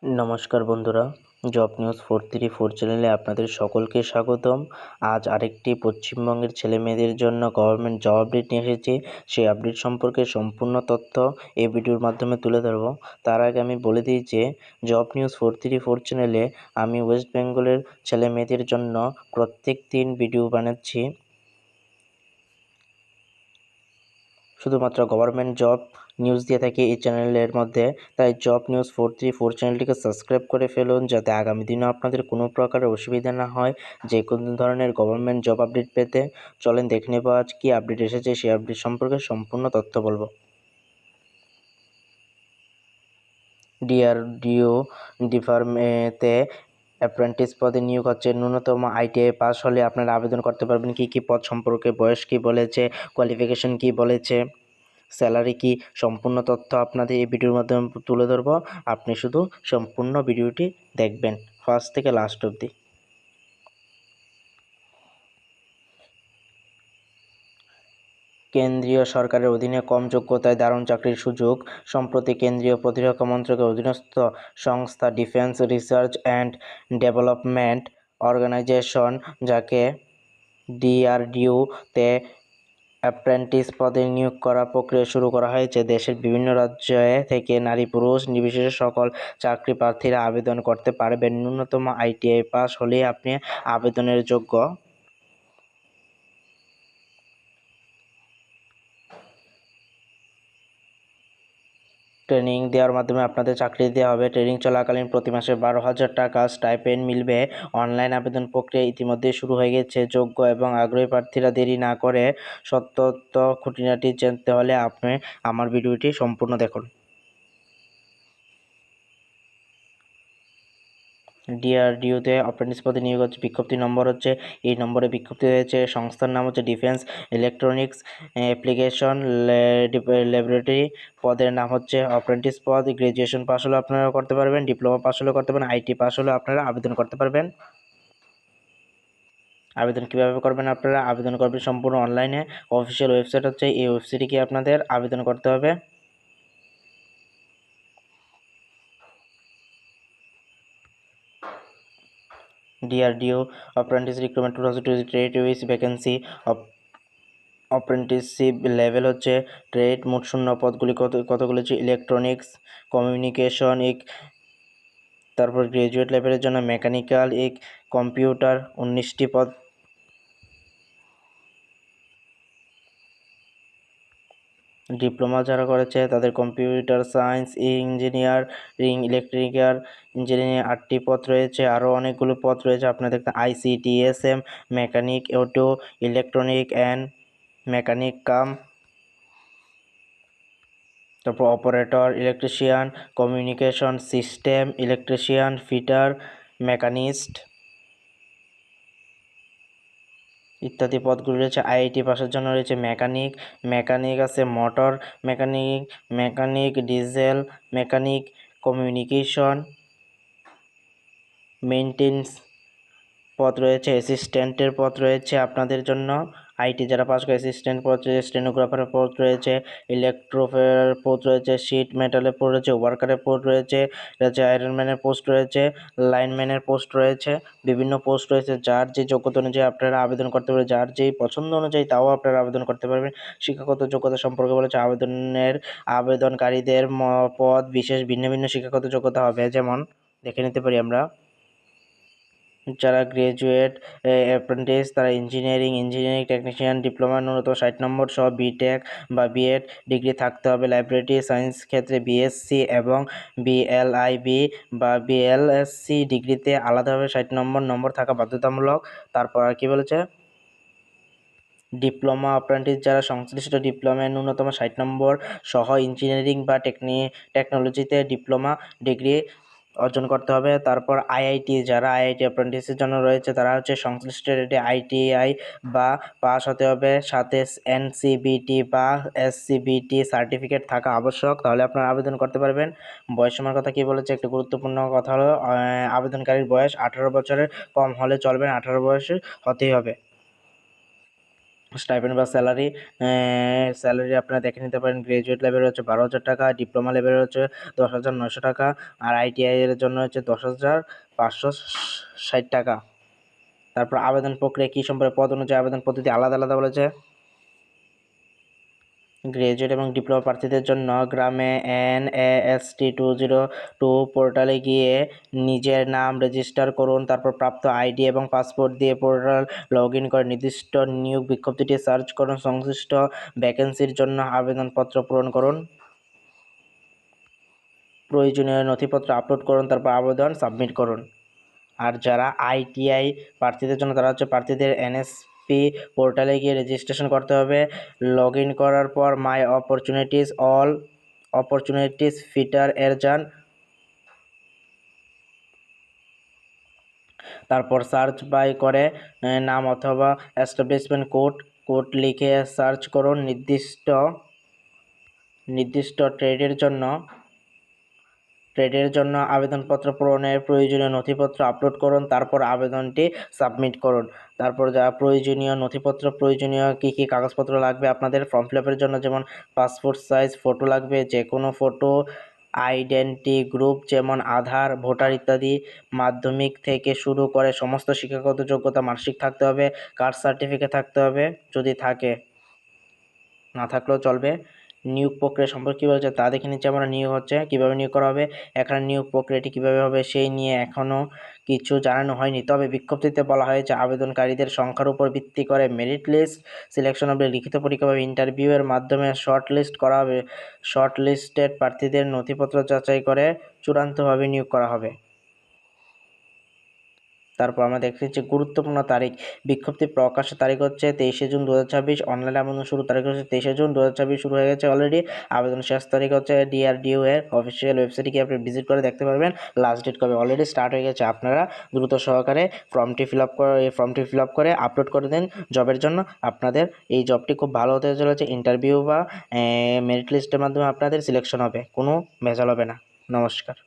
নমস্কার বন্ধুরা, job news 434 চ্যানেলে আপনাদের সকলকে স্বাগতম। আজ আরেকটি পশ্চিমবঙ্গের ছেলেমেয়েদের জন্য গভর্নমেন্ট জব আপডেট নিয়ে এসেছি। সেই আপডেট সম্পর্কে সম্পূর্ণ তথ্য এই ভিডিওর মাধ্যমে তুলে ধরব। তার আগে আমি বলে দিই যে জব নিউজ 434 চ্যানেলে আমি ওয়েস্ট বেঙ্গলের ছেলেমেয়েদের জন্য প্রত্যেক দিন ভিডিও বানাচ্ছি, শুধুমাত্র গভর্নমেন্ট জব নিউজ দিয়ে থাকি এই চ্যানেলের মধ্যে। তাই জব নিউজ 434 চ্যানেলটিকে সাবস্ক্রাইব করে ফেলুন, যাতে আগামী দিনে আপনাদের কোনো প্রকারের অসুবিধা না হয় যে কোনো ধরনের গভর্নমেন্ট জব আপডেট পেতে। চলেন দেখে নেব আজ কী আপডেট এসেছে, সেই আপডেট সম্পর্কে সম্পূর্ণ তথ্য বলবো। ডিআরডিও ডিপার্টমেন্টে অ্যাপ্রেন্টিস পদে নিয়োগ হচ্ছে। ন্যূনতম আইটিআই পাস হলে আপনারা আবেদন করতে পারবেন। কী কী পদ সম্পর্কে, বয়স কী বলেছে, কোয়ালিফিকেশন কী বলেছে, স্যালারি কি, সম্পূর্ণ তথ্য আপনাদের এই ভিডিওর মাধ্যমে তুলে ধরব। আপনি শুধু সম্পূর্ণ ভিডিওটি দেখবেন ফার্স্ট থেকে লাস্ট অবধি। কেন্দ্রীয় সরকারের অধীনে কম যোগ্যতায় দারুণ চাকরির সুযোগ। সম্প্রতি কেন্দ্রীয় প্রতিরক্ষা মন্ত্রকের অধীনস্থ সংস্থা defence research and development organisation, যাকে ডিআরডিও-তে অ্যাপ্রেন্টিস পদে নিয়োগ করার প্রক্রিয়া শুরু করা হয়েছে। দেশের বিভিন্ন রাজ্য থেকে নারী পুরুষ নির্বিশেষে সকল চাকরি প্রার্থীরা আবেদন করতে পারবেন। ন্যূনতম আইটিআই পাস হলেই আপনি আবেদনের যোগ্য। ট্রেনিং দেওয়ার মাধ্যমে আপনাদের চাকরি দেওয়া হবে। ট্রেনিং চলাকালীন প্রতি মাসে 12,000 টাকা স্টাইপেন্ড মিলবে। অনলাইন আবেদন প্রক্রিয়া ইতিমধ্যেই শুরু হয়ে গেছে। যোগ্য এবং আগ্রহী প্রার্থীরা দেরি না করে সত্যত খুঁটিনাটি জানতে হলে আপনি আমার ভিডিওটি সম্পূর্ণ দেখুন। ডিআরডিওতে অ্যাপ্রেন্টিস পদে নিয়োগ হচ্ছে। বিজ্ঞপ্তি নম্বর হচ্ছে, এই নম্বরে বিজ্ঞপ্তি হয়েছে। সংস্থার নাম হচ্ছে ডিফেন্স ইলেকট্রনিক্স অ্যাপ্লিকেশন ল্যাবরেটরি। পদের নাম হচ্ছে অ্যাপ্রেন্টিস পদ। গ্র্যাজুয়েশন পাস হলে আপনারা করতে পারবেন, ডিপ্লোমা পাস হলে করতে পারবেন, আইটি পাস হলে আপনারা আবেদন করতে পারবেন। আবেদন কীভাবে করবেন? আপনারা আবেদন করবেন সম্পূর্ণ অনলাইনে। অফিসিয়াল ওয়েবসাইট হচ্ছে, এই ওয়েবসাইটে গিয়ে আপনাদের আবেদন করতে হবে। DRDO apprentice recruitment 2023 vacancy. Apprenticeship level হচ্ছে ট্রেড। মোট শূন্য পদগুলি কতগুলি হচ্ছে ইলেকট্রনিক্স, কমিউনিকেশন, তারপর গ্রাজুয়েট লেভেলের জন্য মেকানিক্যাল, কম্পিউটার 19টি পদ। ডিপ্লোমা যারা করেছে তাদের computer science, engineering, electrical engineering 8টি পদ রয়েছে। আরও অনেকগুলো পদ রয়েছে আপনাদের দেখতে, ICTSM, mechanic, auto, electronic and mechanic cum, তারপর operator, electrician, communication system, electrician, fitter, machinist ইত্যাদি পদগুলি রয়েছে। আইআইটি পাসের জন্য রয়েছে মেকানিক আছে, motor mechanic, diesel mechanic, communication, maintenance পদ রয়েছে। অ্যাসিস্ট্যান্টের পদ রয়েছে আপনাদের জন্য। আইটি যারা পাস করে অ্যাসিস্ট্যান্ট পদ রয়েছে, স্টেনোগ্রাফারের পদ রয়েছে, ইলেকট্রোফের পদ রয়েছে, শিট মেটালের পদ রয়েছে, ওয়ার্কারের পদ রয়েছে, আয়রনম্যানের পোস্ট রয়েছে, লাইনম্যানের পোস্ট রয়েছে, বিভিন্ন পোস্ট রয়েছে। যার যে যোগ্যতা অনুযায়ী আপনারা আবেদন করতে পারবেন, যার যেই পছন্দ অনুযায়ী তাও আপনারা আবেদন করতে পারবেন। শিক্ষাগত যোগ্যতা সম্পর্কে বলেছে, আবেদনকারীদের পদ বিশেষ ভিন্ন ভিন্ন শিক্ষাগত যোগ্যতা হবে। যেমন দেখে নিতে পারি আমরা, যারা গ্রাজুয়েট অ্যাপ্রেন্টিস তারা ইঞ্জিনিয়ারিং টেকনিশিয়ান ডিপ্লোমা ন্যূনতম 60 নম্বর সহ বিটেক বা বিএড ডিগ্রি থাকতে হবে। ল্যাবরেটরি সায়েন্স ক্ষেত্রে বিএসসি এবং বিএলআইবি বা বিএলএসসি ডিগ্রিতে আলাদাভাবে 60 নম্বর থাকা বাধ্যতামূলক। তারপর আর কি বলেছে, ডিপ্লোমা অ্যাপ্রেন্টিস যারা সংশ্লিষ্ট ডিপ্লোমায় ন্যূনতম 60 নম্বর সহ ইঞ্জিনিয়ারিং বা টেকনোলজিতে ডিপ্লোমা ডিগ্রি অর্জন করতে হবে। তারপর আইআইটি যারা আইআইটি অ্যাপ্রেন্টিসের জন্য রয়েছে তারা হচ্ছে সংশ্লিষ্ট আইটিআই বা পাস হতে হবে, সাথে এনসিবিটি বা এসসিবিটি সার্টিফিকেট থাকা আবশ্যক, তাহলে আপনারা আবেদন করতে পারবেন। বয়সসীমার কথা কি বলেছে, একটি গুরুত্বপূর্ণ কথা হলো আবেদনকারীর বয়স 18 বছরের কম হলে চলবে না, 18 বয়সে হতেই হবে। স্টাইপেন্ড বা স্যালারি, স্যালারি আপনারা দেখে নিতে পারেন। গ্রাজুয়েট লেভেলের হচ্ছে 12,000 টাকা, ডিপ্লোমা লেভেলের হচ্ছে 10,900 টাকা, আর আইটিআই এর জন্য হচ্ছে 10,560 টাকা। তারপর আবেদন প্রক্রিয়া কী সম্পর্কে, পদ অনুযায়ী আবেদন পদ্ধতি আলাদা আলাদা বলেছে। গ্রাজুয়েট এবং ডিপ্লোমা প্রার্থীদের জন্য গ্রামে NAST202 পোর্টালে গিয়ে নিজের নাম রেজিস্টার করুন। তারপর প্রাপ্ত আইডি এবং পাসপোর্ট দিয়ে পোর্টাল লগ ইন করে নির্দিষ্ট নিয়োগ বিজ্ঞপ্তিটি সার্চ করুন। সংশ্লিষ্ট ভ্যাকেন্সির জন্য আবেদনপত্র পূরণ করুন। প্রয়োজনীয় নথিপত্র আপলোড করুন, তারপর আবেদন সাবমিট করুন। আর যারা আইটিআই প্রার্থীদের জন্য, তারা হচ্ছে প্রার্থীদের এনএসপি পোর্টালে গিয়ে রেজিস্ট্রেশন করতে হবে। লগ ইন করার পর মাই অপরচুনিটিস, অল অপরচুনিটিস ফিটার এর যান। তারপর সার্চ বাই করে নাম অথবা এস্টাবলিশমেন্ট কোড লিখে সার্চ করুন। নির্দিষ্ট ট্রেডের জন্য আবেদনপত্র পূরণের প্রয়োজনীয় নথিপত্র আপলোড করুন। তারপর আবেদনটি সাবমিট করুন। তারপর যা প্রয়োজনীয় নথিপত্র, প্রয়োজনীয় কী কী কাগজপত্র লাগবে আপনাদের ফর্ম ফিল আপের জন্য, যেমন পাসপোর্ট সাইজ ফটো লাগবে, যে কোনো ফটো, আইডেন্টি গ্রুপ যেমন আধার, ভোটার ইত্যাদি। মাধ্যমিক থেকে শুরু করে সমস্ত শিক্ষাগত যোগ্যতা মার্কশিট থাকতে হবে। কাস্ট সার্টিফিকেট থাকতে হবে যদি থাকে, না থাকলেও চলবে। নিয়োগ প্রক্রিয়া সম্পর্কে কী বলছে তা দেখে নিচ্ছি আমরা। নিয়োগ হচ্ছে কীভাবে নিয়োগ করা হবে, এখানে নিয়োগ প্রক্রিয়াটি কীভাবে হবে সেই নিয়ে এখনও কিছু জানানো হয়নি। তবে বিজ্ঞপ্তিতে বলা হয়েছে আবেদনকারীদের সংখ্যার উপর ভিত্তি করে মেরিট লিস্ট সিলেকশন হবে, লিখিত পরীক্ষা বা ইন্টারভিউয়ের মাধ্যমে শর্ট লিস্ট করা হবে। শর্ট লিস্টেড প্রার্থীদের নথিপত্র যাচাই করে চূড়ান্তভাবে নিয়োগ করা হবে। তারপর আমরা দেখতে পাচ্ছি গুরুত্বপূর্ণ তারিখ। বিজ্ঞপ্তি প্রকাশের তারিখ হচ্ছে 23শে জুন 2026। অনলাইনে আবেদন শুরু তারিখ হচ্ছে 23শে জুন 2026, শুরু হয়ে গেছে অলরেডি। আবেদন শেষ তারিখ হচ্ছে DRDO এর অফিসিয়াল ওয়েবসাইটে গিয়ে আপনি ভিজিট করে দেখতে পারবেন লাস্ট ডেট কবে। অলরেডি স্টার্ট হয়ে গেছে, আপনারা দ্রুত সহকারে ফর্মটি ফিল আপ করে আপলোড করে দেন জবের জন্য। আপনাদের এই জবটি খুব ভালো হতে চলেছে। ইন্টারভিউ বা মেরিট লিস্টের মাধ্যমে আপনাদের সিলেকশন হবে, কোনো ভেজাল হবে না। নমস্কার।